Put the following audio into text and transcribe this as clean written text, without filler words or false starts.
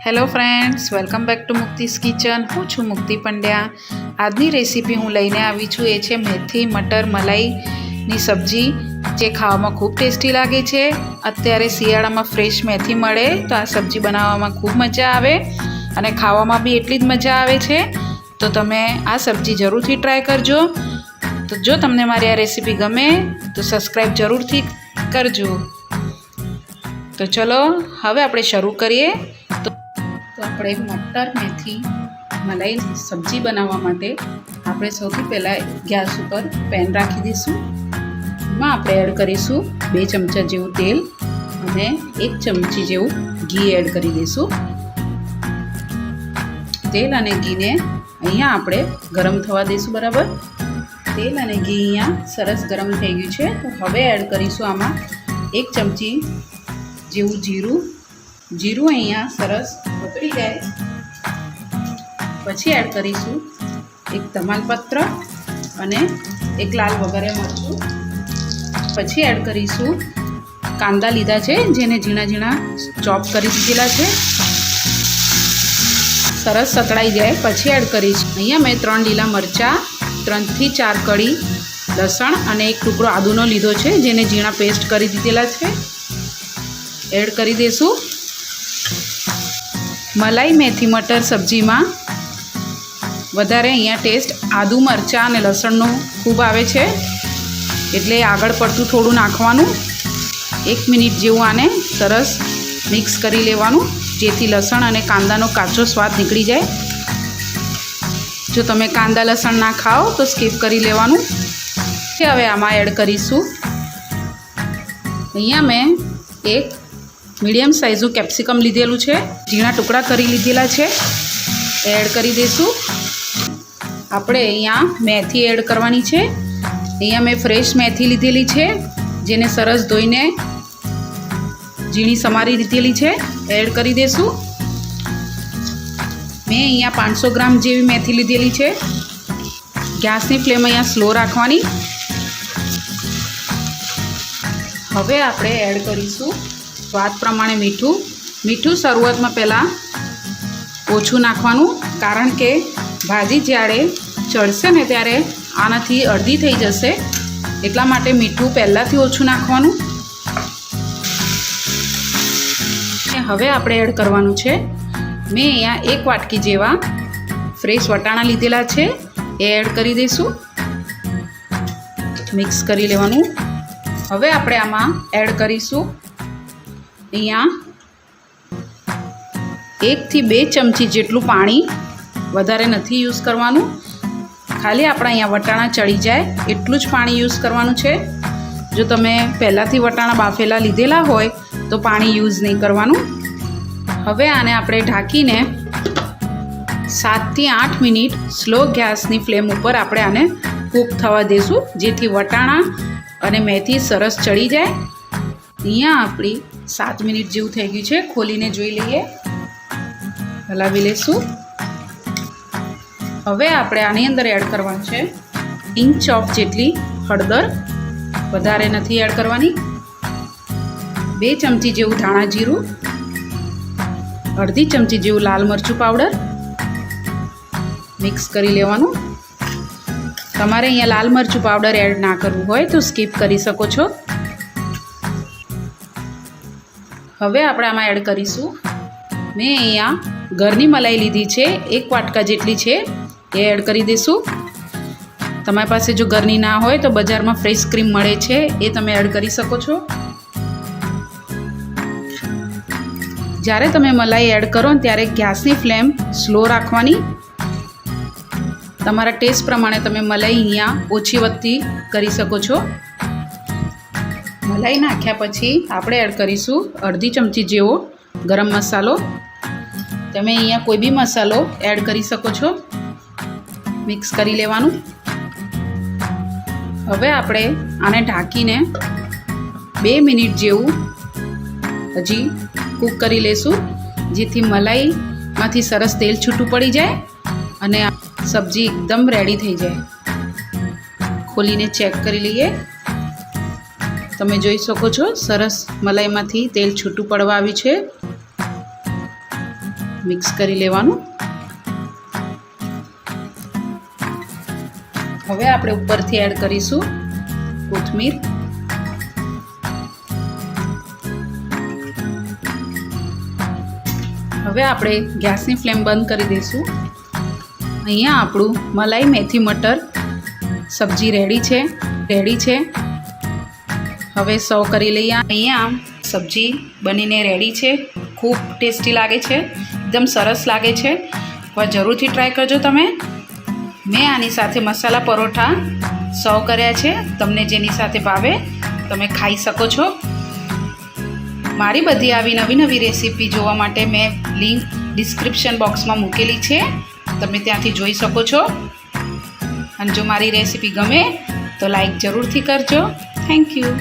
Hello friends, welcome back to મુક્તિસ kitchen. હું છું મુક્તિ પંડ્યા. આજની રેસીપી હું લઈને આવી છું એ છે મેથી મટર મલાઈની સબ્જી, જે ખાવામાં ખૂબ ટેસ્ટી લાગે છે. અત્યારે શિયાળામાં ફ્રેશ મેથી મળે તો આ સબ્જી બનાવવામાં ખૂબ મજા આવે અને ખાવામાં બી એટલી જ મજા આવે છે. તો તમે આ સબ્જી જરૂરથી ટ્રાય કરજો. તો જો તમને મારી આ રેસીપી ગમે તો સબસ્ક્રાઈબ જરૂરથી કરજો. તો ચલો હવે આપણે શરૂ કરીએ. તો આપણે મટર મેથી મલાઈ સબ્જી બનાવવા માટે આપણે સૌથી પહેલાં ગેસ ઉપર પેન રાખી દઈશું. એમાં આપણે એડ કરીશું 2 ચમચા જેવું તેલ અને 1 ચમચી જેવું ઘી એડ કરી દઈશું. તેલ અને ઘીને અહીંયા આપણે ગરમ થવા દઈશું. બરાબર, તેલ અને ઘી અહીંયા સરસ ગરમ થઈ ગયું છે. તો હવે એડ કરીશું આમાં 1 ચમચી જેવું જીરું અહીંયા સરસ ઉતરી જાય પછી એડ કરીશું 1 તમાલપત્ર અને 1 લાલ વઘારેલું મરચું. પછી એડ કરીશું કાંદા લીધા છે, જેને ઝીણા ઝીણા ચોપ કરી દીધેલા છે. સરસ સકળાઈ જાય પછી એડ કરીશું અહીંયા મેં 3 લીલા મરચાં, 3 થી 4 કળી લસણ અને 1 ટુકડો આદુનો લીધો છે, જેને ઝીણા પેસ્ટ કરી દીધેલા છે. એડ કરી દઈશું. મલાઈ મેથી મટર સબ્જીમાં વધારે અહીંયા ટેસ્ટ આદુ મરચાં અને લસણનો ખૂબ આવે છે, એટલે આગળ પડતું થોડું નાખવાનું. 1 મિનિટ જેવું આને સરસ મિક્સ કરી લેવાનું, જેથી લસણ અને કાંદાનો કાચો સ્વાદ નીકળી જાય. જો તમે કાંદા લસણ ના ખાઓ તો સ્કીપ કરી લેવાનું. હવે આમાં એડ કરીશું અહીંયા મેં 1 મીડિયમ સાઇઝનું કેપ્સિકમ લીધેલું છે, ઝીણા ટુકડા કરી લીધેલા છે. એડ કરી દઈશું. આપણે અહીંયા મેથી એડ કરવાની છે. અહીંયા મેં ફ્રેશ મેથી લીધેલી છે, જેને સરસ ધોઈને ઝીણી સમારી લીધેલી છે. એડ કરી દઈશું. મેં અહીંયા 500 ગ્રામ જેવી મેથી લીધેલી છે. ગેસની ફ્લેમ અહીંયા સ્લો રાખવાની. હવે આપણે એડ કરીશું સ્વાદ પ્રમાણે મીઠું શરૂઆતમાં પહેલાં ઓછું નાખવાનું, કારણ કે ભાજી જ્યારે ચડશે ને ત્યારે આનાથી અડધી થઈ જશે, એટલા માટે મીઠું પહેલાંથી ઓછું નાખવાનું. હવે આપણે એડ કરવાનું છે મેં અહીંયા 1 વાટકી જેવા ફ્રેશ વટાણા લીધેલા છે. એ એડ કરી દઈશું. મિક્સ કરી લેવાનું. હવે આપણે આમાં એડ કરીશું અહીંયા 1 થી 2 ચમચી જેટલું પાણી. વધારે નથી યુઝ કરવાનું, ખાલી આપણા અહીંયા વટાણા ચડી જાય એટલું જ પાણી યુઝ કરવાનું છે. જો તમે પહેલાંથી વટાણા બાફેલા લીધેલા હોય તો પાણી યુઝ નહીં કરવાનું. હવે આને આપણે ઢાંકીને 7 થી 8 મિનિટ સ્લો ગેસની ફ્લેમ ઉપર આપણે આને કૂક થવા દઈશું, જેથી વટાણા અને મેથી સરસ ચડી જાય. અહીંયા આપણી 7 મિનિટ જેવું થઈ ગયું છે. ખોલીને જોઈ લઈએ, હલાવી લઈશું. હવે આપણે આની અંદર એડ કરવાનું છે 1 ચોપ જેટલી હળદર, વધારે નથી એડ કરવાની. 2 ચમચી જેવું ધાણા જીરું, અડધી ચમચી જેવું લાલ મરચું પાવડર. મિક્સ કરી લેવાનું. તમારે અહીંયા લાલ મરચું પાવડર એડ ના કરવું હોય તો સ્કીપ કરી શકો છો. હવે આપણે આમાં એડ કરીશું મેં અહીંયા ઘરની મલાઈ લીધી છે, 1 વાટકા જેટલી છે. એ એડ કરી દઈશું. તમારી પાસે જો ઘરની ના હોય તો બજારમાં ફ્રેશ ક્રીમ મળે છે, એ તમે એડ કરી શકો છો. જ્યારે તમે મલાઈ એડ કરો ને ત્યારે ગેસની ફ્લેમ સ્લો રાખવાની. તમારા ટેસ્ટ પ્રમાણે તમે મલાઈ અહીંયા ઓછી વધતી કરી શકો છો. મલાઈ નાખ્યા પછી આપણે એડ કરીશું અડધી ચમચી જેવો ગરમ મસાલો. તમે અહીંયા કોઈ બી મસાલો એડ કરી શકો છો. મિક્સ કરી લેવાનું. હવે આપણે આને ઢાંકીને 2 મિનિટ જેવું હજી કૂક કરી લઈશું, જેથી મલાઈમાંથી સરસ તેલ છૂટું પડી જાય અને સબ્જી એકદમ રેડી થઈ જાય. ખોલીને ચેક કરી લઈએ. તમે જોઈ શકો છો સરસ મલાઈમાંથી તેલ છૂટું પડવા આવ્યું છે. મિક્સ કરી લેવાનું. હવે આપણે ઉપરથી એડ કરીશું કોથમીર. હવે આપણે ગેસની ફ્લેમ બંધ કરી દઈશું. અહીંયા આપણું મલાઈ મેથી મટર સબ્જી રેડી છે. હવે સર્વ કરી લઈએ. અહીંયા સબ્જી બનીને રેડી છે. ખૂબ ટેસ્ટી લાગે છે, એકદમ સરસ લાગે છે. હવે જરૂરથી ટ્રાય કરજો તમે. મેં આની સાથે મસાલા પરોઠા સર્વ કર્યા છે. તમને જેની સાથે ભાવે તમે ખાઈ શકો છો. મારી બધી આવી નવી રેસીપી જોવા માટે મેં લિંક ડિસ્ક્રિપ્શન બોક્સમાં મૂકેલી છે, તમે ત્યાંથી જોઈ શકો છો. અને જો મારી રેસીપી ગમે તો લાઈક જરૂરથી કરજો. Thank you.